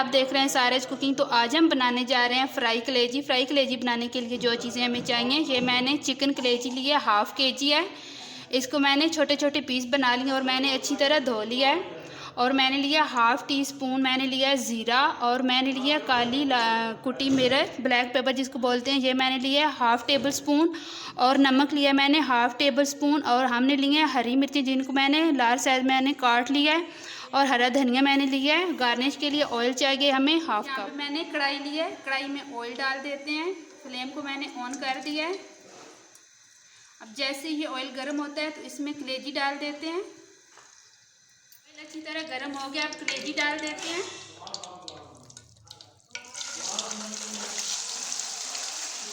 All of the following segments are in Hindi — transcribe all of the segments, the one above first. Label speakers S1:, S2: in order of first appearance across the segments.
S1: आप देख रहे हैं सारेज कुकिंग। तो आज हम बनाने जा रहे हैं फ्राई कलेजी। फ्राई कलेजी बनाने के लिए जो चीज़ें हमें चाहिए, ये मैंने चिकन कलेजी लिया 1/2 kg है। इसको मैंने छोटे छोटे पीस बना लिए और मैंने अच्छी तरह धो लिया है। और मैंने लिया 1/2 टीस्पून मैंने लिया है ज़ीरा, और मैंने लिया काली कुटी मिर्च ब्लैक पेपर जिसको बोलते हैं, ये मैंने लिया है 1/2 टेबल स्पून। और नमक लिया मैंने 1/2 टेबल स्पून। और हमने लिए हैं हरी मिर्ची जिनको मैंने लार्ज साइज मैंने काट लिया है। और हरा धनिया मैंने लिया है। गार्निश के लिए ऑयल चाहिए हमें 1/2 कप। मैंने कढ़ाई ली है, कढ़ाई में ऑयल डाल देते हैं। फ्लेम को मैंने ऑन कर दिया है। अब जैसे ये ऑयल गर्म होता है तो इसमें कलेजी डाल देते हैं। ऑयल अच्छी तरह गर्म हो गया, अब कलेजी डाल देते हैं।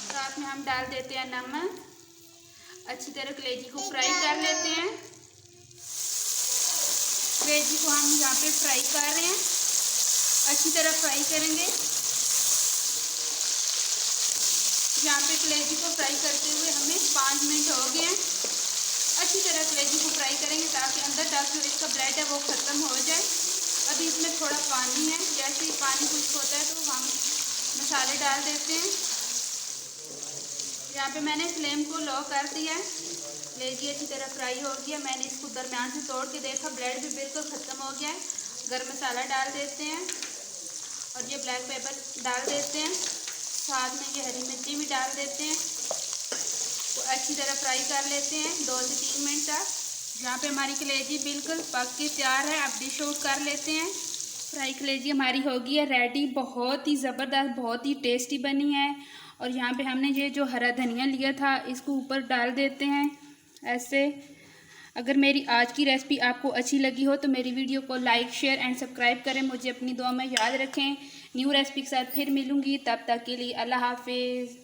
S1: साथ में हम डाल देते हैं नमक। अच्छी तरह कलेजी को फ्राई कर लेते हैं। कलेजी को हम यहाँ पे फ्राई कर रहे हैं, अच्छी तरह फ्राई करेंगे। यहाँ पे कलेजी को फ्राई करते हुए हमें 5 मिनट हो गए हैं। अच्छी तरह कलेजी को फ्राई करेंगे ताकि अंदर तक जो इसका ब्लड है वो ख़त्म हो जाए। अभी इसमें थोड़ा पानी है, जैसे ही पानी खुश्क होता है तो हम मसाले डाल देते हैं। यहाँ पे मैंने फ्लेम को लो कर दिया है। कलेजी अच्छी तरह फ्राई हो गया। मैंने इसको दरमियान से तोड़ के देखा, ब्लड भी बिल्कुल ख़त्म हो गया है। गरम मसाला डाल देते हैं और ये ब्लैक पेपर डाल देते हैं। साथ में ये हरी मिर्ची भी डाल देते हैं। तो अच्छी तरह फ्राई कर लेते हैं 2 से 3 मिनट तक। यहाँ पे हमारी कलेजी बिल्कुल पक के तैयार है। अब डिश आउट कर लेते हैं। फ्राई कलेजी हमारी हो गई है रेडी। बहुत ही ज़बरदस्त, बहुत ही टेस्टी बनी है। और यहाँ पे हमने ये जो हरा धनिया लिया था इसको ऊपर डाल देते हैं ऐसे। अगर मेरी आज की रेसिपी आपको अच्छी लगी हो तो मेरी वीडियो को लाइक, शेयर एंड सब्सक्राइब करें। मुझे अपनी दुआ में याद रखें। न्यू रेसिपी के साथ फिर मिलूँगी, तब तक के लिए अल्लाह हाफिज़।